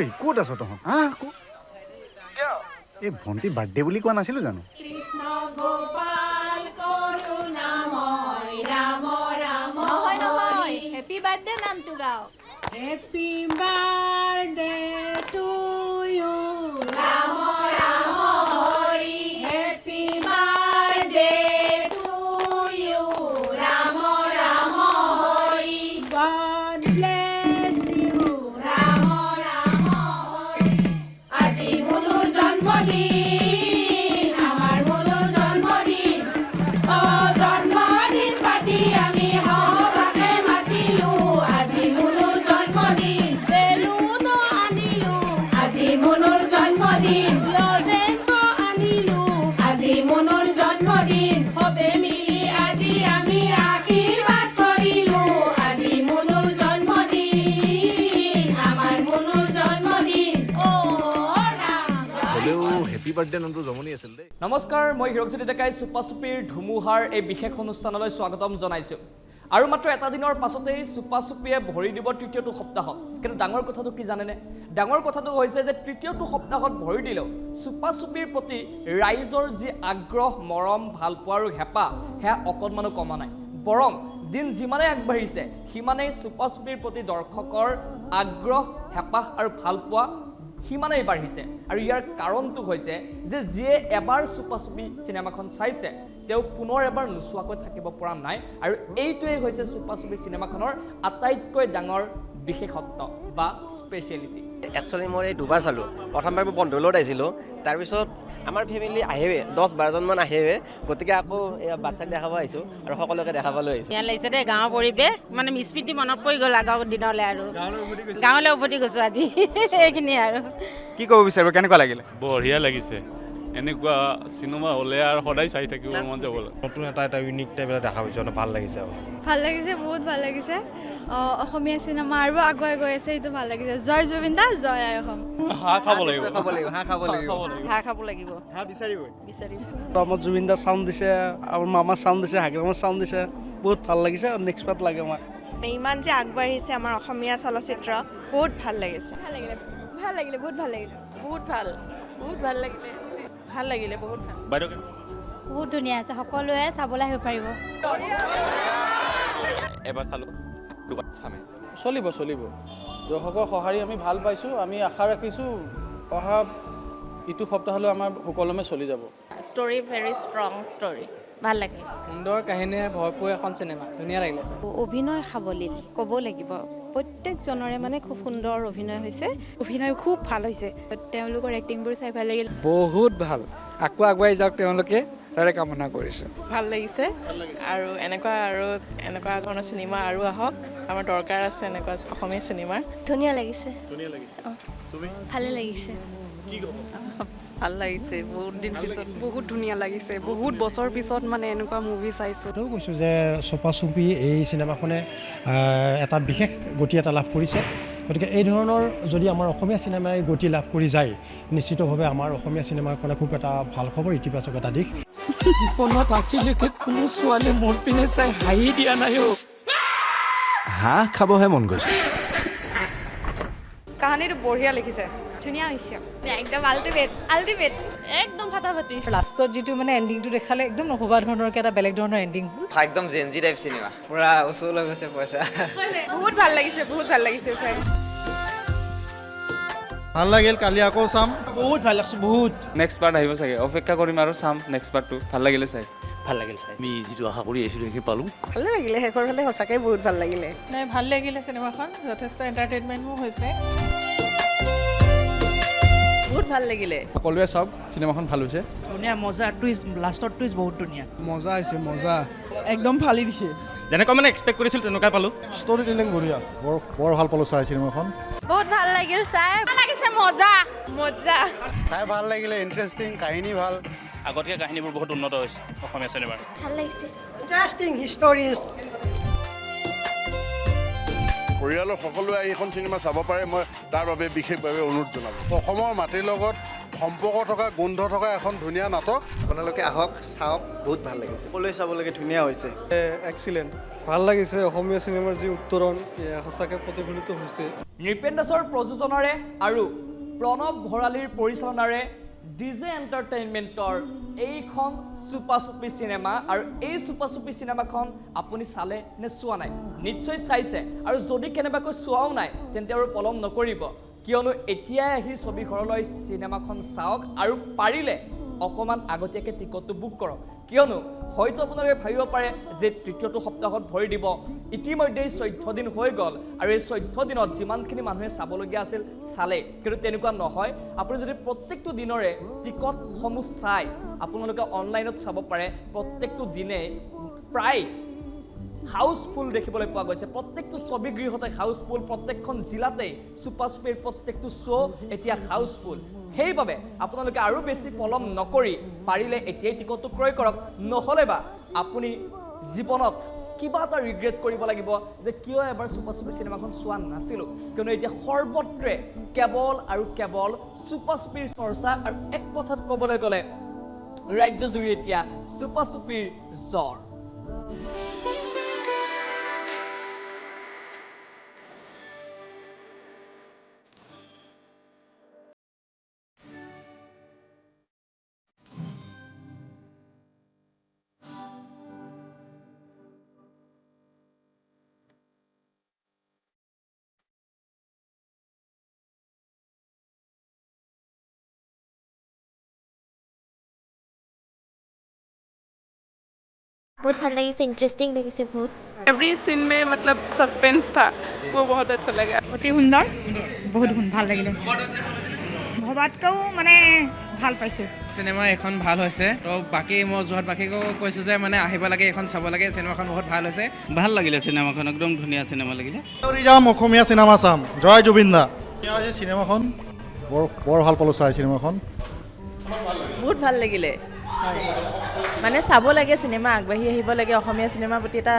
ঐ ক'ত আছ তহঁত এই ভণ্টি বাৰ্থডে বুলি কোৱা নাছিলো জানো কৃষ্ণ গোপাল কৰুণাময় ৰাম ৰাম নহয় হেপী বাৰ্থডে নামটো গাও happy birthday to you Ram Ram Hari happy birthday to you Ram Ram Hari God bless you Ram Ram Hari আজি মুনুৰ জন্মদিন আমাৰ মুনুৰ জন্মদিন অ জন্মদিন পাতি আমি সভাকে মাতিলো আজি মুনুৰ জন্মদিন বেলুন আনিলো আজি মুনুৰ জন্মদিন লজেন্স আনিলো আজি মুনুৰ জন্মদিন সবে মিলি আজি আমি আশীৰ্বাদ কৰিলো আজি মুনুৰ জন্মদিন আমাৰ মুনুৰ জন্মদিন অ হলেও হেপী বাৰ্থডে নামটো জমনি আছিল দেই নমস্কাৰ মই হিৰকজ্যোতি ডেকাই চুপাচুপিৰ ধুমুহাৰ এই বিশেষ অনুষ্ঠানলৈ স্বাগতম জনাইছোঁ আৰু মাত্ৰ এটা দিনৰ পাছতেই চুপাচুপিয়ে ভৰি দিব তৃতীয়টো সপ্তাহত কিন্তু ডাঙৰ কথাটো কি জানেনে ডাঙৰ কথাটো হৈছে যে তৃতীয়টো সপ্তাহত ভৰি দিলেও চুপাচুপিৰ প্ৰতি ৰাইজৰ যি আগ্ৰহ মৰম ভালপোৱা আৰু হেঁপাহ সেয়া অকণমানো কমা নাই বৰং দিন যিমানেই আগবাঢ়িছে সিমানেই চুপাচুপিৰ প্ৰতি দৰ্শকৰ আগ্ৰহ হেঁপাহ আৰু ভালপোৱা সিমানেই বাঢ়িছে আৰু ইয়াৰ কাৰণটো হৈছে যে যিয়ে এবাৰ চুপাচুপি চিনেমাখন চাইছে তেওঁ পুনৰ এবাৰ নোচোৱাকৈ থাকিব পৰা নাই আৰু এইটোৱেই হৈছে চুপাচুপি চিনেমাখনৰ আটাইতকৈ ডাঙৰ বিশেষত্ব বা স্পেচিয়েলিটি একচুৱেলি মই এই দুবাৰ চালোঁ প্ৰথমবাৰ মই বন্ধুৰ লগত আহিছিলোঁ তাৰপিছত আমাৰ ফেমিলি আহেৱে 10-12জনমান আহেৱে গতিকে আকৌ এই বাচ্চাক দেখাব আহিছোঁ আৰু সকলোকে দেখাবলৈ আহিছোঁ ধুনীয়া লাগিছে দেই গাঁৱৰ পৰিৱেশ মানে স্মৃতি মনত পৰি গ'ল আগৰ দিনলৈ আৰু গাঁৱলৈ উভতি গৈছোঁ আজি এইখিনিয়ে আৰু কি ক'ব বিচাৰিব কেনেকুৱা লাগিলে বঢ়িয়া লাগিছে এনেকুৱা চিনেমা হ'লে আৰু সদায় চাই থাকিব মন যাব নতুন এটা ইউনিক টাইপ এটা দেখা পাইছোঁ ভাল লাগিছে ভাল লাগিছে বহুত ভাল লাগিছে অসমীয়া চিনেমা আৰু আগুৱাই গৈ আছে এইটো ভাল লাগিছে জয় জুবিন দা জয় আই অসম হাঁহ খাব লাগিব হাঁহ খাব লাগিব হাঁহ বিচাৰিব আমাৰ জুবিন দাৰ চাউণ্ড দিছে আমাৰ মামাৰ চাউণ্ড দিছে হাগ্ৰামৰ চাউণ্ড দিছে বহুত ভাল লাগিছে আৰু নেক্সট পাৰ্ট লাগে আমাক ইমান যে আগবাঢ়িছে আমাৰ অসমীয়া চলচ্চিত্ৰ বহুত ভাল লাগিছে ভাল লাগিলে বহুত ভাল লাগিলে বহুত ভাল লাগিলে ভাল লাগিলে বহুত ভাল বাইদেউ বহুত ধুনীয়া আছে সকলোৱে চাবলৈ আহিব পাৰিব এবাৰ চালোঁ দুবাৰ চামে চলিব দৰ্শকৰ সঁহাৰি আমি ভাল পাইছোঁ আমি আশা ৰাখিছোঁ অহা ইটো সপ্তাহলৈ আমাৰ সুকলমে চলি যাব ষ্টৰি ভেৰি ষ্ট্ৰং ষ্টৰি ভাল লাগে সুন্দৰ কাহিনীয়ে ভৰপূৰ এখন চিনেমা ধুনীয়া লাগিলে অভিনয় সাৱলীল ক'ব লাগিব প্ৰত্যেকজনৰে মানে খুব সুন্দৰ অভিনয় হৈছে অভিনয় খুব ভাল হৈছে তেওঁলোকৰ এক্টিংবোৰ চাই ভাল লাগিল বহুত ভাল আকৌ আগুৱাই যাওক তেওঁলোকে তাৰে কামনা কৰিছোঁ ভাল লাগিছে আৰু এনেকুৱা ধৰণৰ চিনেমা আৰু আহক আমাৰ দৰকাৰ আছে এনেকুৱা অসমীয়া চিনেমাৰ ধুনীয়া লাগিছে ভালে লাগিছে ভাল লাগিছে বহুত দিন পিছত বহুত ধুনীয়া লাগিছে বহুত বছৰ পিছত মানে এনেকুৱা মুভি চাইছোঁ এটাও কৈছোঁ যে চুপাচুপি এই চিনেমাখনে এটা বিশেষ গতি এটা লাভ কৰিছে গতিকে এই ধৰণৰ যদি আমাৰ অসমীয়া চিনেমাই গতি লাভ কৰি যায় নিশ্চিতভাৱে আমাৰ অসমীয়া চিনেমাৰ কাৰণে খুব এটা ভাল খবৰ ইতিবাচক এটা দিশ জীৱনত আজিলৈকে কোনো ছোৱালীয়ে মোৰ পিনে চাই হাঁহি দিয়া নাই হাঁহ খাবহে মন গৈছে কাহিনীটো বঢ়িয়া লিখিছে ধুনীয়া হৈছে একদম আল্টিমেট একদম ফাটাফাটি লাষ্টত যিটো মানে এণ্ডিংটো দেখালে একদম নভবা ধৰণৰকৈ এটা বেলেগ ধৰণৰ এণ্ডিং একদম জেনজি টাইপ চিনেমা পুৰা ওচৰ লৈ গৈছে পইচা বহুত ভাল লাগিছে চাই ভাল লাগিল কালি আকৌ চাম বহুত ভাল লাগিছে বহুত নেক্সট পাৰ্ট আহিব চাগে অপেক্ষা কৰিম আৰু চাম নেক্সট পাৰ্টটো ভাল লাগিলে চাই ভাল লাগিল চাই আমি যিটো আশা কৰি আহিছিলোঁ সেইখিনি পালোঁ ভালে লাগিলে শেষৰ ফালে সঁচাকৈ বহুত ভাল লাগিলে নাই ভাল লাগিলে চিনেমাখন যথেষ্ট এণ্টাৰটেইনমেণ্টো হৈছে বহুত ভাল লাগিলে সকলোৱে চাওক চিনেমাখন ভাল হৈছে ধুনীয়া মজা টুইষ্ট লাষ্টৰ টুইষ্ট বহুত ধুনীয়া মজা হৈছে মজা একদম ফালি দিছে যেনেকুৱা মানে এক্সপেক্ট কৰিছিলোঁ তেনেকুৱাই পালোঁ ষ্টৰি টেলিং বঢ়িয়া বৰ ভাল পালোঁ চাই চিনেমাখন বহুত ভাল লাগিল চাই ভাল লাগিছে মজা চাই ভাল লাগিলে ইণ্টাৰেষ্টিং কাহিনী ভাল আগতকৈ কাহিনীবোৰ বহুত উন্নত হৈছে অসমীয়া চিনেমাৰ ভাল লাগিছে ইণ্টাৰেষ্টিং হিষ্টৰিজ পৰিয়ালৰ সকলোৱে এইখন চিনেমা চাব পাৰে মই তাৰ বাবে বিশেষভাৱে অনুৰোধ জনালোঁ অসমৰ মাটিৰ লগত সম্পৰ্ক থকা গোন্ধ থকা এখন ধুনীয়া নাটক আপোনালোকে আহক চাওক বহুত ভাল লাগিছে সকলোৱে চাব লাগে ধুনীয়া হৈছে এক্সিলেণ্ট ভাল লাগিছে অসমীয়া চিনেমাৰ যি উত্তৰণ সঁচাকৈ প্ৰতিফলিত হৈছে নৃপেন দাসৰ প্ৰযোজনাৰে আৰু প্ৰণৱ ভৰালীৰ পৰিচালনাৰে ডিজে এণ্টাৰটেইনমেণ্টৰ এইখন চুপা চুপি চিনেমা আৰু এই চুপা চুপি চিনেমাখন আপুনি চালে নে চোৱা নাই নিশ্চয় চাইছে আৰু যদি কেনেবাকৈ চোৱাও নাই তেন্তে আৰু পলম নকৰিব কিয়নো এতিয়াই আহি ছবিঘৰলৈ চিনেমাখন চাওক আৰু পাৰিলে অকণমান আগতীয়াকৈ টিকটটো বুক কৰক কিয়নো হয়তো আপোনালোকে ভাবিব পাৰে যে তৃতীয়টো সপ্তাহত ভৰি দিব ইতিমধ্যেই 14 দিন হৈ গ'ল আৰু এই 14 দিনত যিমানখিনি মানুহে চাবলগীয়া আছিল চালে কিন্তু তেনেকুৱা নহয় আপুনি যদি প্ৰত্যেকটো দিনৰে টিকটসমূহ চাই আপোনালোকে অনলাইনত চাব পাৰে প্ৰত্যেকটো দিনে প্ৰায় হাউসফুল দেখিবলৈ পোৱা গৈছে প্ৰত্যেকটো ছবিগৃহতে হাউসফুল প্ৰত্যেকখন জিলাতে চুপা চুপিৰ প্ৰত্যেকটো শ্ব' এতিয়া হাউসফুল সেইবাবে আপোনালোকে আৰু বেছি পলম নকৰি পাৰিলে এতিয়াই টিকটটো ক্ৰয় কৰক নহ'লে বা আপুনি জীৱনত কিবা এটা ৰিগ্ৰেট কৰিব লাগিব যে কিয় এবাৰ চুপা চুপি চিনেমাখন চোৱা নাছিলোঁ কিয়নো এতিয়া সৰ্বত্ৰে কেৱল আৰু কেৱল চুপা চুপিৰ চৰ্চা আৰু এক কথাত ক'বলৈ গ'লে ৰাজ্যজুৰি এতিয়া চুপা চুপিৰ জ্বৰ बहुत ভাল লাগিছে ইন্টারেস্টিং লাগিছে বহুত एवरी सीन में मतलब सस्पेंस था वो बहुत अच्छा लगा অতি সুন্দৰ বহুত ভাল লাগিলে ভবাতকৈও মানে ভাল পাইছোঁ চিনেমা এখন ভাল হৈছে তো বাকী মই যোৱাত বাকীকো কৈছোঁ যে মানে আহিব লাগে এখন চাব লাগে চিনেমাখন বহুত ভাল হৈছে ভাল লাগিলে চিনেমাখন একদম ধুনীয়া চিনেমা লাগিলে যাম অসমীয়া চিনেমা চাম জয় জুবিন দা চিনেমাখন বৰ ভাল পালোঁ চাই চিনেমাখন বহুত ভাল লাগিলে মানে চাব লাগে চিনেমা আগবাঢ়ি আহিব লাগে অসমীয়া চিনেমাৰ প্ৰতি এটা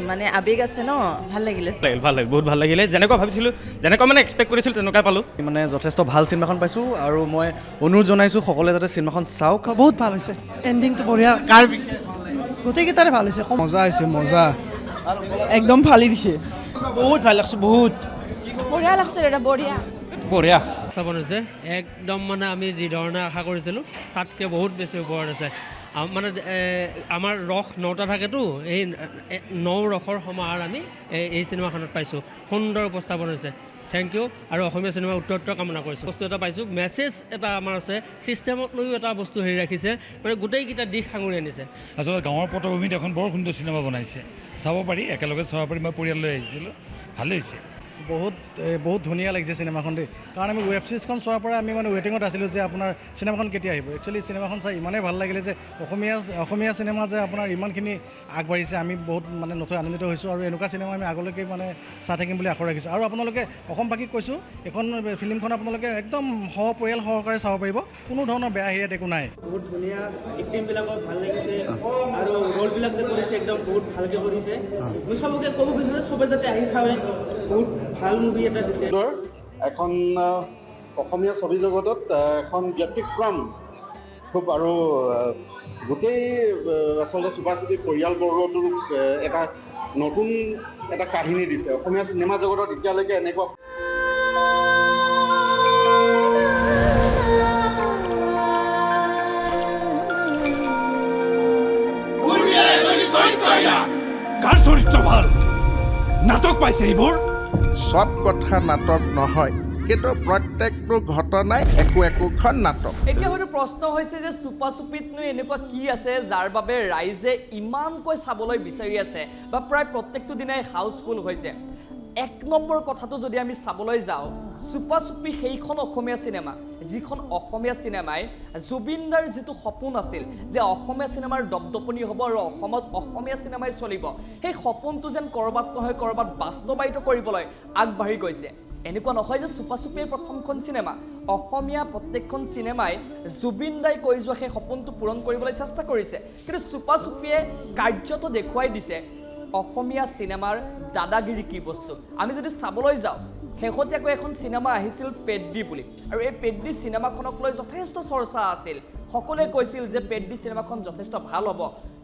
মানে আৱেগ আছে ন ভাল লাগিলে ভাল লাগিল বহুত ভাল লাগিলে যেনেকুৱা ভাবিছিলোঁ যেনেকুৱা মানে এক্সপেক্ট কৰিছিলোঁ তেনেকুৱা পালোঁ মানে যথেষ্ট ভাল চিনেমাখন পাইছোঁ আৰু মই অনুৰোধ জনাইছোঁ সকলোৱে যাতে চিনেমাখন চাওক বহুত ভাল হৈছে এণ্ডিংটো বঢ়িয়া কাৰ গোটেইকেইটাৰে ভাল হৈছে মজা হৈছে মজা একদম ফালি দিছে বহুত ভাল লাগছে বহুত বঢ়িয়া লাগছে দাদা বঢ়িয়া বঢ়িয়া স্থাপন হৈছে একদম মানে আমি যি ধৰণে আশা কৰিছিলোঁ তাতকৈ বহুত বেছি ওপৰত আছে মানে আমাৰ ৰস 9টা থাকেতো এই 9 ৰসৰ সমাহাৰ আমি এই চিনেমাখনত পাইছোঁ সুন্দৰ উপস্থাপন হৈছে থেংক ইউ আৰু অসমীয়া চিনেমা উত্তৰোত্তৰ কামনা কৰিছোঁ বস্তু এটা পাইছোঁ মেছেজ এটা আমাৰ আছে ছিষ্টেমক লৈও এটা বস্তু হেৰি ৰাখিছে মানে গোটেইকেইটা দিশ সাঙুৰি আনিছে আচলতে গাঁৱৰ পটভূমিত এখন বৰ সুন্দৰ চিনেমা বনাইছে চাব পাৰি একেলগে চাব পাৰি মই পৰিয়াল লৈ আহিছিলোঁ ভালেই হৈছে বহুত ধুনীয়া লাগিছে চিনেমাখন দেই কাৰণ আমি ৱেব ছিৰিজখন চোৱাৰ পৰা আমি মানে ৱেটিঙত আছিলোঁ যে আপোনাৰ চিনেমাখন কেতিয়া আহিব একচুৱেলি চিনেমাখন চাই ইমানেই ভাল লাগিলে যে অসমীয়া চিনেমা যে আপোনাৰ ইমানখিনি আগবাঢ়িছে আমি বহুত মানে নথৈ আনন্দিত হৈছোঁ আৰু এনেকুৱা চিনেমা আমি আগলৈকে মানে চাই থাকিম বুলি আশা ৰাখিছোঁ আৰু আপোনালোকে অসমবাসীক কৈছোঁ এইখন ফিল্মখন আপোনালোকে একদম সপৰিয়াল সহকাৰে চাব পাৰিব কোনো ধৰণৰ বেয়া হেৰিয়াত একো নাই বহুত ধুনীয়া এক্টিংবিলাকো ভাল লাগিছে আৰু ৰ'লবিলাক যে কৰিছে একদম বহুত ভালকৈ কৰিছে মই চবকে ক'ব বিচাৰোঁ চবে যাতে আহি চাবে বহুত ভাল মুভি এটা দিছে এখন অসমীয়া ছবি জগতত এখন ব্যতিক্ৰম খুব আৰু গোটেই আচলতে চুপা চুপি পৰিয়ালবৰ্গটোক এটা নতুন এটা কাহিনী দিছে অসমীয়া চিনেমা জগতত এতিয়ালৈকে এনেকুৱা কাৰ চৰিত্ৰ ভাল নাটক পাইছে এইবোৰ সব কথা নাটক নহয় কিন্তু প্ৰত্যেকটো ঘটনাই একোখন নাটক এতিয়া হয়তো প্ৰশ্ন হৈছে যে চুপা চুপিতনো এনেকুৱা কি আছে যাৰ বাবে ৰাইজে ইমানকৈ চাবলৈ বিচাৰি আছে বা প্ৰায় প্ৰত্যেকটো দিনাই হাউচফুল হৈছে এক নম্বৰ কথাটো যদি আমি চাবলৈ যাওঁ চুপা চুপি সেইখন অসমীয়া চিনেমা যিখন অসমীয়া চিনেমাই জুবিনদাৰ যিটো সপোন আছিল যে অসমীয়া চিনেমাৰ দপদপনি হ'ব আৰু অসমত অসমীয়া চিনেমাই চলিব সেই সপোনটো যেন ক'ৰবাত নহয় ক'ৰবাত বাস্তৱায়িত কৰিবলৈ আগবাঢ়ি গৈছে এনেকুৱা নহয় যে চুপা চুপিৰ প্ৰথমখন চিনেমা অসমীয়া প্ৰত্যেকখন চিনেমাই জুবিনদাই কৈ যোৱা সেই সপোনটো পূৰণ কৰিবলৈ চেষ্টা কৰিছে কিন্তু চুপা চুপিয়ে কাৰ্যত দেখুৱাই দিছে অসমীয়া চিনেমাৰ দাদাগিৰি কি বস্তু আমি যদি চাবলৈ যাওঁ শেহতীয়াকৈ এখন চিনেমা আহিছিল পেড্ডি বুলি আৰু এই পেড্ডি চিনেমাখনক লৈ যথেষ্ট চৰ্চা আছিল সকলোৱে কৈছিল যে পেড্ডি চিনেমাখন যথেষ্ট ভাল হ'ব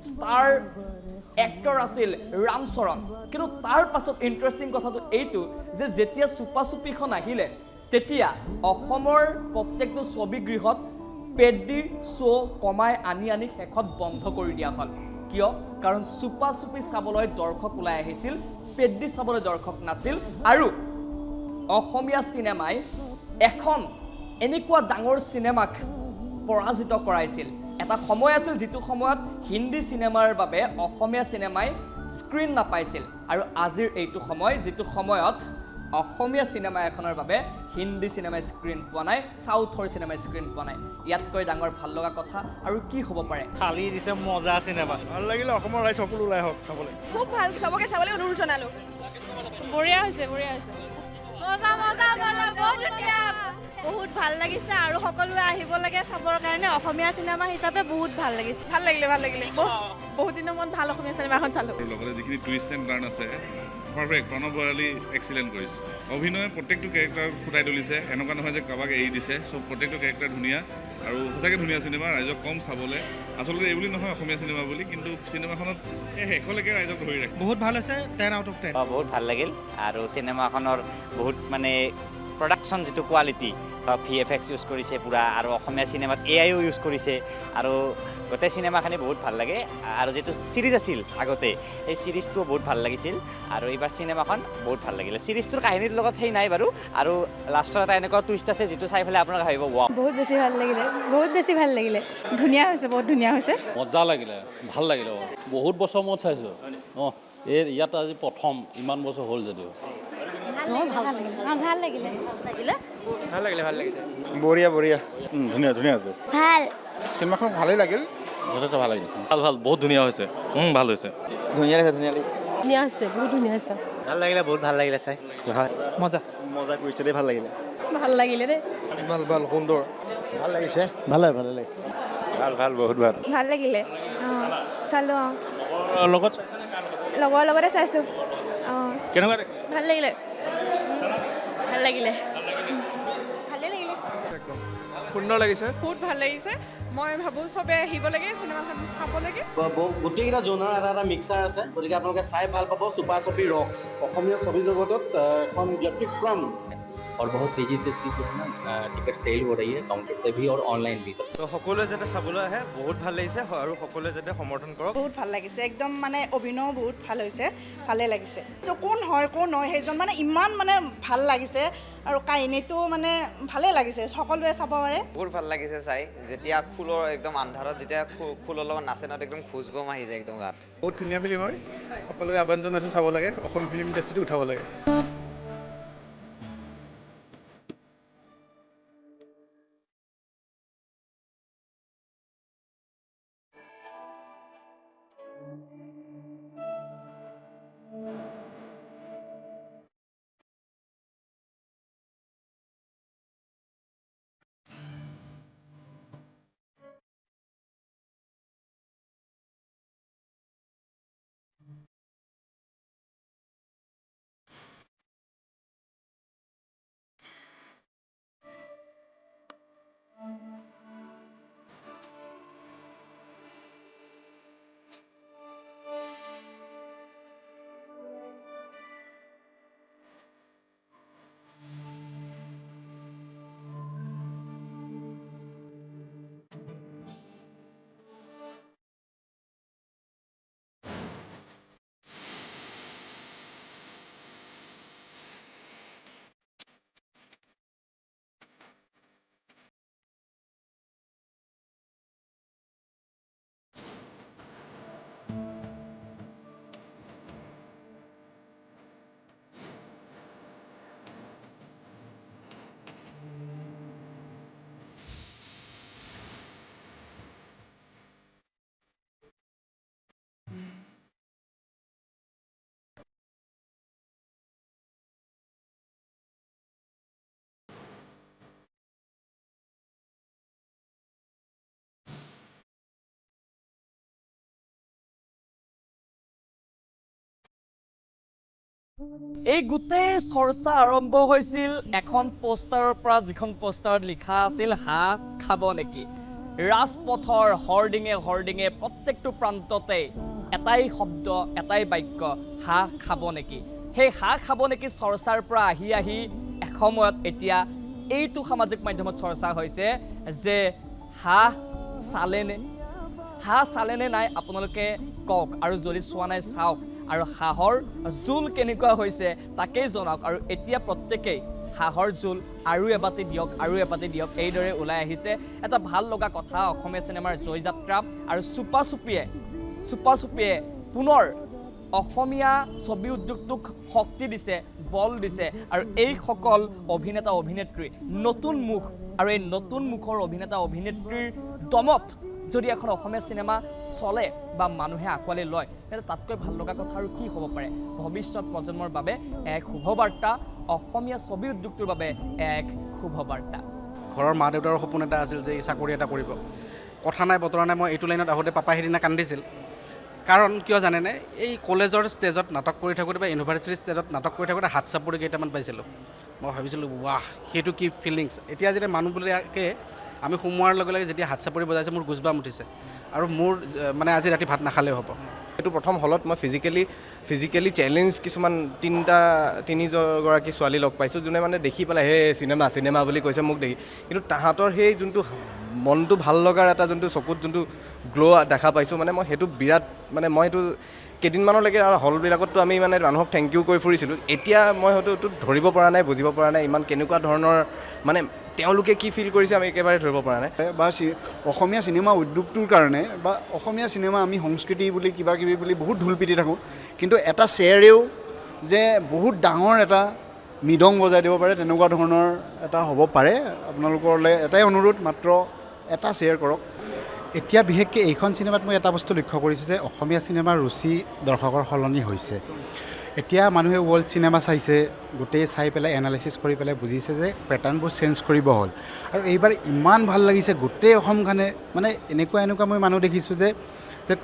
ষ্টাৰ এক্টৰ আছিল ৰামচৰণ কিন্তু তাৰ পাছত ইণ্টাৰেষ্টিং কথাটো এইটো যে যেতিয়া চুপাচুপিখন আহিলে তেতিয়া অসমৰ প্ৰত্যেকটো ছবিগৃহত পেড্ডিৰ শ্ব' কমাই আনি শেষত বন্ধ কৰি দিয়া হ'ল কিয় কাৰণ চুপাচুপি চাবলৈ দৰ্শক ওলাই আহিছিল পেড্ডি চাবলৈ দৰ্শক নাছিল আৰু অসমীয়া চিনেমাই এখন এনেকুৱা ডাঙৰ চিনেমাক পৰাজিত কৰাইছিল এটা সময় আছিল যিটো সময়ত হিন্দী চিনেমাৰ বাবে অসমীয়া চিনেমাই স্ক্ৰীন নাপাইছিল আৰু আজিৰ এইটো সময় যিটো সময়ত অসমীয়া চিনেমা এখনৰ বাবে হিন্দী চিনেমাই স্ক্ৰীন পোৱা নাই সাউথৰ চিনেমাই স্ক্ৰীন পোৱা নাই ইয়াতকৈ ডাঙৰ ভাল লগা কথা আৰু কি হ'ব পাৰে খালি দিছে মজা চিনেমা ভাল লাগিলে অসমৰ ৰাইজ সকলো ওলাই আহক চাবলৈ খুব ভাল চবকে চাবলৈ অনুৰোধ জনালোঁ বঢ়িয়া হৈছে মজা বহুত ধুনীয়া বহুত ভাল লাগিছে আৰু সকলোৱে আহিব লাগে চাবৰ কাৰণে অসমীয়া চিনেমা হিচাপে বহুত ভাল লাগিছে ভাল লাগিলে বহুত দিনৰ মূৰত ভাল অসমীয়া চিনেমা এখন চালোঁ লগতে যিখিনি টুইষ্ট এণ্ড টাৰ্ণ আছে পাৰফেক্ট প্ৰণৱ বৰালী এক্সিলেণ্ট কৰিছে অভিনয়ে প্ৰত্যেকটো কেৰেক্টাৰ ফুটাই তুলিছে এনেকুৱা নহয় যে কাৰোবাক এৰি দিছে চব প্ৰত্যেকটো কেৰেক্টাৰ ধুনীয়া আৰু সঁচাকৈ ধুনীয়া চিনেমা ৰাইজক কম চাবলৈ আচলতে এই বুলি নহয় অসমীয়া চিনেমা বুলি কিন্তু চিনেমাখনত এই শেষলৈকে ৰাইজক ধৰি ৰাখে বহুত ভাল হৈছে 10 আউট অফ 10 বহুত ভাল লাগিল আৰু চিনেমাখনৰ বহুত মানে প্ৰডাকশ্যন যিটো কোৱালিটি VFX ইউজ কৰিছে পূৰা আৰু অসমীয়া চিনেমাত AIও ইউজ কৰিছে আৰু গোটেই চিনেমাখিনি বহুত ভাল লাগে আৰু যিটো ছিৰিজ আছিল আগতে সেই ছিৰিজটোও বহুত ভাল লাগিছিল আৰু এইবাৰ চিনেমাখন বহুত ভাল লাগিলে ছিৰিজটোৰ কাহিনীৰ লগত সেই নাই বাৰু আৰু লাষ্টৰ এটা এনেকুৱা টুইষ্ট আছে যিটো চাই পেলাই আপোনালোকে ভাবিব ৱাও বহুত বেছি ভাল লাগিলে ধুনীয়া হৈছে বহুত ধুনীয়া হৈছে মজা লাগিলে ভাল লাগিলে বহুত বছৰ মূৰত চাইছোঁ ইয়াত আজি প্ৰথম ইমান বছৰ হ'ল যদিও ভাল লাগিলে বঢ়িয়া ধুনীয়া আছে ভাল চিনেমাখন ভালেই লাগিল যথেষ্ট ভাল লাগিল ভাল বহুত ধুনীয়া হৈছে ভাল হৈছে ধুনীয়া লাগিছে বহুত ধুনীয়া হৈছে ভাল লাগিলে বহুত ভাল লাগিলে চাই মজা কৰিছে দেই ভাল লাগিলে ভাল লাগিলে দেই ভাল সুন্দৰ ভাল লাগিছে ভালে লাগে ভাল বহুত ভাল ভাল লাগিলে চালোঁ লগত লগৰ লগতে চাইছোঁ কেনেকুৱা ভাল লাগিলে সুন্দৰ লাগিছে বহুত ভাল লাগিছে মই ভাবোঁ চবে আহিব লাগে চিনেমাখন চাব লাগে গোটেইকেইটা জোনৰ এটা মিক্সাৰ আছে গতিকে আপোনালোকে চাই ভাল পাব চুপাচুপি ৰক্স অসমীয়া ছবি জগতত এখন ব্যতিক্ৰম और बहुत तेज़ी से इसकी जो है ना टिकट सेल हो रही है काउंटर पे भी और ऑनलाइन भी তো সকলোৱে যাতে চাবলৈ আহে বহুত ভাল লাগিছে আৰু সকলোৱে যাতে সমৰ্থন কৰক বহুত ভাল লাগিছে একদম মানে অভিনয় বহুত ভাল হৈছে ভালে লাগিছে কোন হয় সেইজন মানে ইমান মানে ভাল লাগিছে আৰু কাহিনীটো মানে ভালে লাগিছে সকলোৱে চাব পাৰে বহুত ভাল লাগিছে চাই যেতিয়া খুলৰ একদম আন্ধাৰত যেতিয়া খুলৰ লগত নাচে ন একদম খুজবম আহি যায় একদম গাত বহুত ধুনীয়া ফিল্ম হয় সকলোকে আহ্বান জনাইছোঁ চাব লাগে অসম ফিল্ম ইণ্ডাষ্ট্ৰীটো উঠাব লাগে এই গোটেই চৰ্চা আৰম্ভ হৈছিল এখন পোষ্টাৰৰ পৰা, যিখন পোষ্টাৰত লিখা আছিল হাঁহ খাব নেকি। ৰাজপথৰ হৰ্ডিঙে প্ৰত্যেকটো প্ৰান্ততে এটাই শব্দ, এটাই বাক্য, হাঁহ খাব নেকি। সেই হাঁহ খাব নেকি চৰ্চাৰ পৰা আহি এসময়ত এতিয়া এইটো সামাজিক মাধ্যমত চৰ্চা হৈছে যে হাঁহ চালেনে নাই আপোনালোকে কওক, আৰু যদি চোৱা নাই চাওক, আৰু হাঁহৰ জোল কেনেকুৱা হৈছে তাকেই জনাওক। আৰু এতিয়া প্ৰত্যেকেই হাঁহৰ জোল আৰু এবাতি দিয়ক এইদৰে ওলাই আহিছে। এটা ভাল লগা কথা, অসমীয়া চিনেমাৰ জয়যাত্ৰা আৰু চুপা-চুপিয়ে পুনৰ অসমীয়া ছবি উদ্যোগটোক শক্তি দিছে, বল দিছে। আৰু এইসকল অভিনেতা অভিনেত্ৰী নতুন মুখ, আৰু এই নতুন মুখৰ অভিনেতা অভিনেত্ৰীৰ দমত যদি এখন অসমীয়া চিনেমা চলে বা মানুহে আঁকোৱালি লয়, তেন্তে তাতকৈ ভাল লগা কথা আৰু কি হ'ব পাৰে। ভৱিষ্যত প্ৰজন্মৰ বাবে এক শুভবাৰ্তা, অসমীয়া ছবি উদ্যোগটোৰ বাবে এক শুভবাৰ্তা। ঘৰৰ মা দেউতাৰ সপোন এটা আছিল যে এই চাকৰি এটা কৰিব। কথা নাই বতৰা নাই, মই এইটো লাইনত আহোঁতে পাপাই সেইদিনা কান্দিছিল। কাৰণ কিয় জানেনে, এই কলেজৰ ষ্টেজত নাটক কৰি থাকোঁতে বা ইউনিভাৰ্চিটিৰ ষ্টেজত নাটক কৰি থাকোঁতে হাত চাপৰি কেইটামান পাইছিলোঁ। মই ভাবিছিলোঁ ৱাহ, সেইটো কি ফিলিংছ। এতিয়া যেতিয়া মানুহবিলাকে আমি সোমোৱাৰ লগে লগে যেতিয়া হাত চাপৰি বজাইছে, মোৰ গুজবাম উঠিছে। আৰু মোৰ মানে আজি ৰাতি ভাত নাখালেও হ'ব। এইটো প্ৰথম হলত মই ফিজিকেলি চেলেঞ্জ কিছুমান তিনিগৰাকী ছোৱালী লগ পাইছোঁ, যোনে মানে দেখি পেলাই হে চিনেমা বুলি কৈছে মোক দেখি। কিন্তু তাহাঁতৰ সেই যোনটো মনটো ভাল লগাৰ এটা যোনটো চকুত যোনটো গ্ল' দেখা পাইছোঁ, মানে মই সেইটো বিৰাট, মানে মই সেইটো কেইদিনমানলৈকে হলবিলাকততো আমি মানে মানুহক থেংক ইউ কৰি ফুৰিছিলোঁ। এতিয়া মই হয়তো এইটো ধৰিব পৰা নাই, বুজিব পৰা নাই ইমান কেনেকুৱা ধৰণৰ মানে তেওঁলোকে কি ফিল কৰিছে আমি একেবাৰে ধৰিব পৰা নাই। বা অসমীয়া চিনেমা উদ্যোগটোৰ কাৰণে বা অসমীয়া চিনেমা আমি সংস্কৃতি বুলি কিবাকিবি বুলি বহুত ঢোল পিটি থাকোঁ, কিন্তু এটা শ্বেয়াৰেও যে বহুত ডাঙৰ এটা মৃদং বজাই দিব পাৰে, তেনেকুৱা ধৰণৰ এটা হ'ব পাৰে। আপোনালোকলৈ এটাই অনুৰোধ, মাত্ৰ এটা শ্বেয়াৰ কৰক। এতিয়া বিশেষকৈ এইখন চিনেমাত মই এটা বস্তু লক্ষ্য কৰিছোঁ যে অসমীয়া চিনেমাৰ ৰুচি দৰ্শকৰ সলনি হৈছে। এতিয়া মানুহে ৱৰ্ল্ড চিনেমা চাইছে, গোটেই চাই পেলাই এনালাইচিছ কৰি পেলাই বুজিছে যে পেটাৰ্ণবোৰ চেঞ্জ কৰিব হ'ল। আৰু এইবাৰ ইমান ভাল লাগিছে গোটেই অসমখনে, মানে এনেকুৱা মই মানুহ দেখিছোঁ যে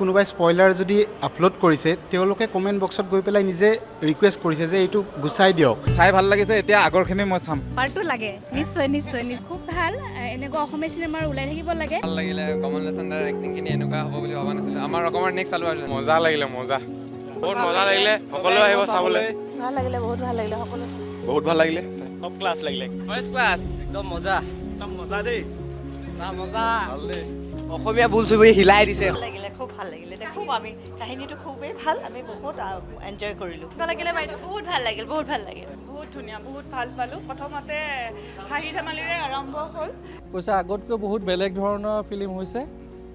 কোনোবাই স্পইলাৰ যদি আপলোড কৰিছে, তেওঁলোকে কমেণ্ট বক্সত গৈ পেলাই নিজে ৰিকুৱেষ্ট কৰিছে যে এইটো গুচাই দিয়ক। চাই ভাল লাগিছে, এতিয়া আগৰখিনি মই চাম। পাৰ্টটো লাগে, নিশ্চয় খুব ভাল। এনেকুৱা অসমীয়া চিনেমাৰ ওলাই থাকিব লাগে। ভাল লাগিলে, কমল হাছানৰ এক্টিংখিনি এনেকুৱা হ'ব বুলি ভবা নাছিলোঁ। আমাৰ অকমান নেক্সট চালো আৰু মজা লাগিলে, বহুত মজা লাগিলে। সকলো আহিব চাবলৈ। ভাল লাগিলে, বহুত ভাল লাগিলে সকলো। বহুত ভাল লাগিলে, টপ ক্লাছ লাগিলে, ফাৰ্ষ্ট ক্লাছ, একদম মজা দেই, মজা। অসমীয়া বোলছবি হিলাই দিছে। লাগিলে, খুব ভাল লাগিলে, খুব আমি কাহিনীটো খুবেই ভাল, আমি বহুত এনজয় কৰিলোঁ। লাগিলে বাইদেউ, বহুত ভাল লাগিল, বহুত ধুনীয়া, বহুত ভাল পালোঁ। প্ৰথমতে হাঁহি ধেমালিৰে আৰম্ভ হ'ল। কৈছে আগতকৈ বহুত বেলেগ ধৰণৰ ফিল্ম হৈছে,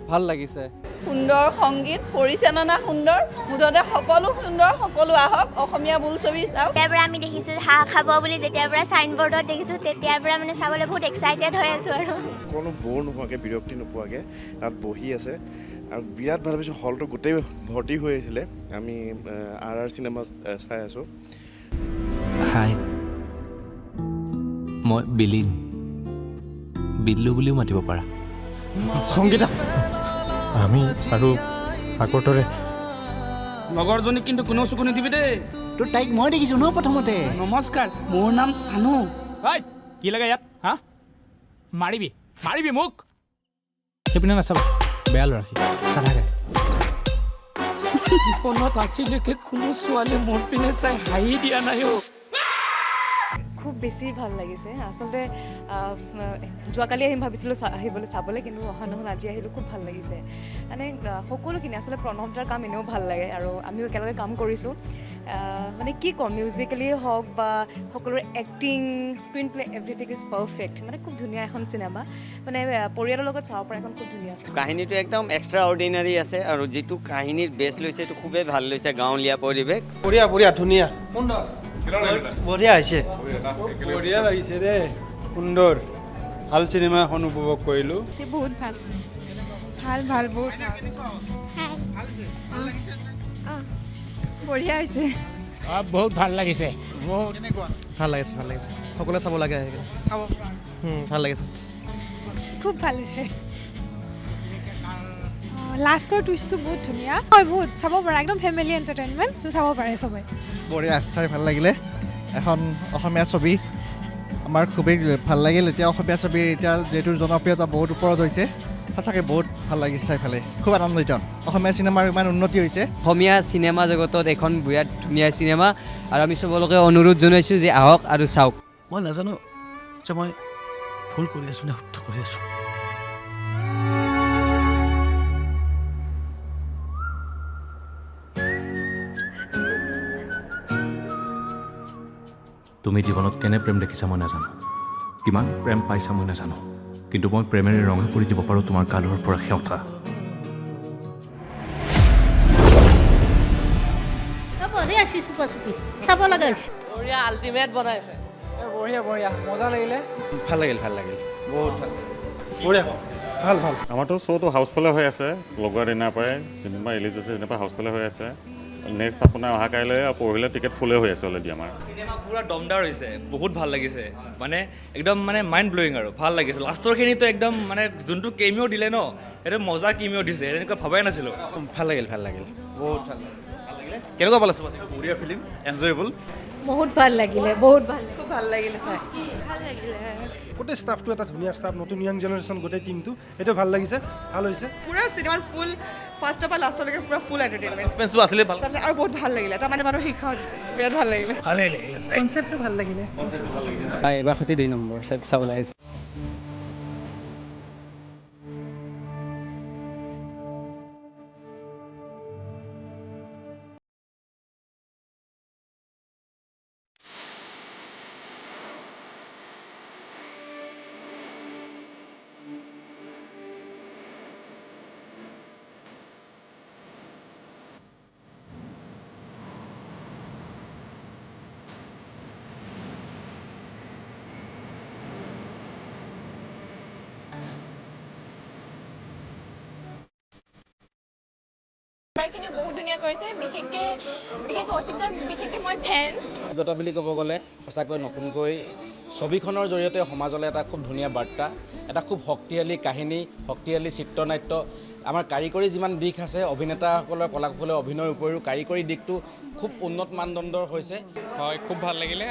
ভাল লাগিছে। সুন্দৰ সংগীত, পৰিচালনা সুন্দৰ, মুঠতে সকলো সুন্দৰ, সকলো আহক অসমীয়া বোলছবি চাওক। যেতিয়াৰ পৰা আমি দেখিছোঁ হাঁহ খাব বুলি, যেতিয়াৰ পৰা চাইনবৰ্ডত দেখিছোঁ, তেতিয়াৰ পৰা মানে চাবলৈ বহুত এক্সাইটেড হৈ আছোঁ। আৰু কোনো বৰ নোহোৱাকৈ, বিৰক্তি নোপোৱাকৈ তাত বহি আছে আৰু বিৰাট ভাল পাইছোঁ। হলটো গোটেই ভৰ্তি হৈ আছিলে। আমি RR চিনেমা চাই আছোঁ। হাই, মই বিল্লু বুলিও মাতিব পাৰা। সংগীতা, আমি আৰু আগৰ দৰে লগৰজনীক কিন্তু কোনেও চকু নিদিবি দেই। তোৰ তাইক মই দেখিছোঁ ন প্ৰথমতে। নমস্কাৰ, মোৰ নাম চানু। কি লাগে ইয়াত? হা, মাৰিবি মোক। সেইপিনে নাচাবা, বেয়া ল'ৰাখি চাধাকে। জীৱনত আজিলৈকে কোনো ছোৱালীয়ে মোৰ পিনে চাই হাঁহি দিয়া নাই। খুব বেছি ভাল লাগিছে। আচলতে যোৱাকালি আহিম ভাবিছিলোঁ আহিবলৈ চাবলৈ, কিন্তু অহা নহ'ল, আজি আহিলোঁ। খুব ভাল লাগিছে, মানে সকলোখিনি। আচলতে প্ৰণৱদাৰ কাম এনেও ভাল লাগে, আৰু আমিও একেলগে কাম কৰিছোঁ। মানে কি ক'ম, মিউজিকেলি হওক বা সকলোৰে acting, screen play, everything is perfect. মানে খুব ধুনীয়া এখন চিনেমা, মানে পৰিয়ালৰ লগত চাব পৰা এখন খুব ধুনীয়া আছে। কাহিনীটো একদম এক্সট্ৰা অৰ্ডিনাৰী আছে, আৰু যিটো কাহিনীৰ বেছ লৈছে সেইটো খুবেই ভাল লৈছে। গাঁৱলীয়া পৰিৱেশ, বঢ়িয়া, ধুনীয়া, বঢ়িয়া হৈছে, বঢ়িয়া লাগিছে দেই, সুন্দৰ, ভাল চিনেমা এখন উপভোগ কৰিলোঁ। বহুত ভাল, বহুত বঢ়িয়া হৈছে। বহুত ভাল লাগিছে, ভাল লাগিছে, সকলোৱে চাব লাগে, আহি চাব, ভাল লাগিছে, খুব ভাল হৈছে। লাষ্টৰ টুইষ্টটো বহুত ধুনীয়া হয়, বহুত চাব পাৰে, একদম ফেমিলি এণ্টাৰটেইনমেণ্ট, চাব পাৰে চবে। বঢ়িয়া, চাই ভাল লাগিলে। এখন অসমীয়া ছবি আমাৰ খুবেই ভাল লাগিল। এতিয়া অসমীয়া ছবি এতিয়া যিহেতু জনপ্ৰিয়তা বহুত ওপৰত হৈছে, সঁচাকৈ বহুত ভাল লাগিছে চাই পেলাই, খুব আনন্দিত। অসমীয়া চিনেমাৰ ইমান উন্নতি হৈছে। অসমীয়া চিনেমা জগতত এখন বিৰাট ধুনীয়া চিনেমা, আৰু আমি চবলৈকে অনুৰোধ জনাইছোঁ যে আহক আৰু চাওক। মই নাজানো যে মই ভুল কৰি আছোঁ নে শুদ্ধ কৰি আছোঁ। তুমি জীৱনত কেনে প্ৰেম দেখিছা মই নাজানো, কিমান প্ৰেম পাইছা মই নাজানো, কিন্তু মই প্ৰেমেৰে ৰঙা কৰি দিব পাৰোঁ তোমাৰ গালৰ পৰা সেউতা। বঢ়িয়া আছে, চুপা চুপি চাব লগা হৈছে। বঢ়িয়া, আল্টিমেট বনাইছে। বঢ়িয়া বঢ়িয়া, মজা লাগিলে। ভাল লাগিল বহুত ভাল লাগিল। বঢ়িয়া, ভাল। আমাৰতো শ্ব'টো হাউচফুলে হৈ আছে, লগোৱাৰ দিনাৰ পৰাই চিনেমা ৰিলিজ হৈছে দিনাৰ পৰা হাউচফুলে হৈ আছে। নেক্সট আপোনাৰ অহা কাইলৈ পৰহিলে টিকেট ফুলে হৈ আছে অলৰেডি আমাৰ। চিনেমা পুৰা দমদাৰ হৈছে, বহুত ভাল লাগিছে, মানে একদম মানে মাইণ্ড ব্লয়িং আৰু ভাল লাগিছে। লাষ্টৰখিনিতো একদম মানে যোনটো কেমিঅ' দিলে ন, সেইটো মজা কেমিঅ' দিছে, এনেকুৱা ভবাই নাছিলোঁ। ভাল লাগিল বহুত ভাল লাগিলে। কেনেকুৱা পালে? বঢ়িয়া ফিল্ম, এনজয়েবল। বহুত ভাল লাগিলে, বহুত ভাল, খুব ভাল লাগিলে চাই। ভাল লাগিলে। গোটেই ষ্টাফটো এটা ধুনীয়া ষ্টাফ, নতুন য়াং জেনেৰেশ্যন গোটেই টিমটো, এইটো ভাল লাগিছে, ভাল হৈছে। পুৰা চিনেমাত ফুল ফাৰ্ষ্টৰ পৰা লাষ্টলৈকে পুৰা ফুল এণ্টাৰটেইনমেণ্ট ছাছপেন্সটো আছিলে ভাল, আৰু বহুত ভাল লাগিলে। তাৰমানে মানুহ শিক্ষাও দিছে, বিৰাট ভাল লাগিলে। ভালেই লাগিলে, কনচেপ্টটো ভাল লাগিলে। এইবাৰ সৈতে 2 নম্বৰ চাবলৈ আহিছোঁ। বহুত ধুনীয়া কৰিছে, বিশেষকৈ অচিন্তাৰ বিশেষকৈ মই ফেন। অভিজ্ঞতা বুলি ক'ব গ'লে সঁচাকৈ নতুনকৈ ছবিখনৰ জৰিয়তে সমাজলৈ এটা খুব ধুনীয়া বাৰ্তা, এটা খুব শক্তিশালী কাহিনী, শক্তিশালী চিত্ৰনাট্য, আমাৰ কাৰিকৰী যিমান দিশ আছে, অভিনেতাসকলৰ কলাকুশলৰ অভিনয়ৰ উপৰিও কাৰিকৰী দিশটো খুব উন্নত মানদণ্ডৰ হৈছে। হয়, খুব ভাল লাগিলে।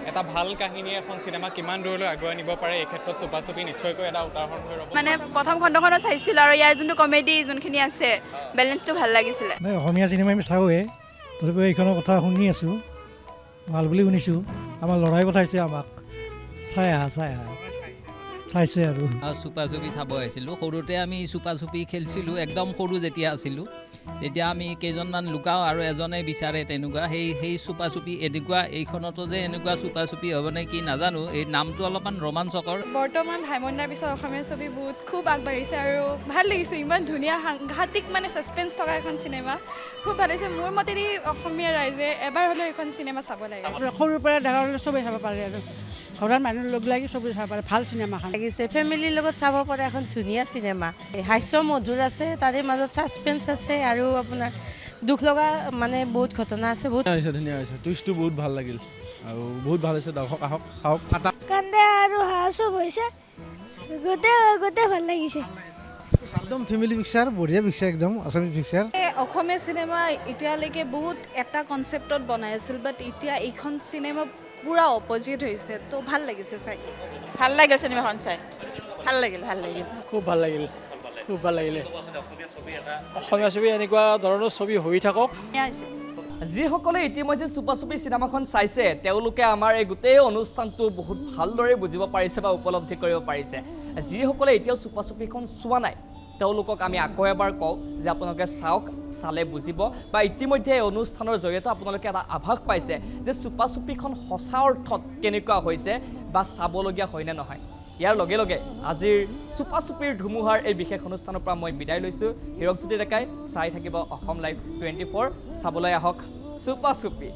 এটা ভাল কাহিনী এখন চিনেমা কিমান দূৰলৈ আগুৱাই নিব পাৰে, এই ক্ষেত্ৰত চুপা চুপি নিশ্চয়কৈ এটা উদাহৰণ হৈ ৰ'ব। মানে প্ৰথম খণ্ডখনত চাইছিলোঁ আৰু ইয়াৰ যোনটো কমেডি যোনখিনি আছে, বেলেঞ্চটো ভাল লাগিছিলে। অসমীয়া চিনেমা আমি চাওঁৱে, তথাপিও এইখনৰ কথা শুনি আছোঁ, ভাল বুলি শুনিছোঁ। আমাৰ ল'ৰাই পঠাইছে আমাক, চাই আহা চাইছে আৰু। চুপা চুপি চাব আহিছিলোঁ। সৰুতে আমি চুপা চুপি খেলিছিলোঁ, একদম সৰু যেতিয়া আছিলোঁ, তেতিয়া আমি কেইজনমান লুকাওঁ আৰু এজনে বিচাৰে তেনেকুৱা। সেই চুপা চুপি এনেকুৱা, এইখনতো যে এনেকুৱা চুপা চুপি হ'বনে কি নাজানো, এই নামটো অলপমান ৰোমাঞ্চকৰ। বৰ্তমান ভাইমন্দাৰ পিছত অসমীয়া ছবি খুব আগবাঢ়িছে আৰু ভাল লাগিছে। ইমান ধুনীয়া সাংঘাতিক মানে ছাছপেন্স থকা এখন চিনেমা, খুব ভাল হৈছে। মোৰ মতেদি অসমীয়া ৰাইজে এবাৰ হ'লেও এইখন চিনেমা চাব লাগে। সৰুৰ পৰা ডাঙৰলৈ চবেই চাব পাৰে আৰু ঘৰৰ মানুহ লগ লাগি চবেই চাব পাৰে, ভাল চিনেমাখন লাগিছে। ফেমিলিৰ লগত চাব পৰা এখন ধুনীয়া চিনেমা, হাস্য মধুৰ আছে, তাৰে মাজত ছাছপেন্স আছে আৰু আপোনাৰ দুখ লগা মানে বহুত ঘটনা আছে। বহুত ধুনীয়া হৈছে, টুইষ্টটো বহুত ভাল লাগিল আৰু বহুত ভাল হৈছে। দৰ্শক আহক চাওক। কান্দে আৰু হাঁহ চব হৈছে, গোটেই ভাল লাগিছে। একদম ফেমিলি পিকচাৰ, বঢ়িয়া পিকচাৰ, একদম আছামিজ পিকচাৰ। অসমীয়া চিনেমা এতিয়ালৈকে বহুত এটা কনচেপ্টত বনাই আছিল, বাট এতিয়া এইখন চিনেমা পুৰা অপজিট হৈছে, তো ভাল লাগিছে চাই। ভাল লাগিল চিনেমাখন চাই, ভাল লাগিল খুব ভাল লাগিলে। অসমীয়া ছবি এনেকুৱা ধৰণৰ ছবি হৈ থাকক। যিসকলে ইতিমধ্যে চুপা চুপি চিনেমাখন চাইছে, তেওঁলোকে আমাৰ এই গোটেই অনুষ্ঠানটো বহুত ভালদৰে বুজিব পাৰিছে বা উপলব্ধি কৰিব পাৰিছে। যিসকলে এতিয়াও চুপা চুপিখন চোৱা নাই, তেওঁলোকক আমি আকৌ এবাৰ কওঁ যে আপোনালোকে চাওক, চালে বুজিব, বা ইতিমধ্যে এই অনুষ্ঠানৰ জৰিয়তে আপোনালোকে এটা আভাস পাইছে যে চুপা চুপিখন সঁচা অৰ্থত কেনেকুৱা হৈছে বা চাবলগীয়া হয়নে নহয়। ইয়াৰ লগে লগে আজিৰ চুপা চুপিৰ ধুমুহাৰ এই বিশেষ অনুষ্ঠানৰ পৰা মই বিদায় লৈছোঁ। হিৰকজ্যোতি ডেকাই চাই থাকিব অসম লাইভ 24, চাবলৈ আহক চুপা চুপি।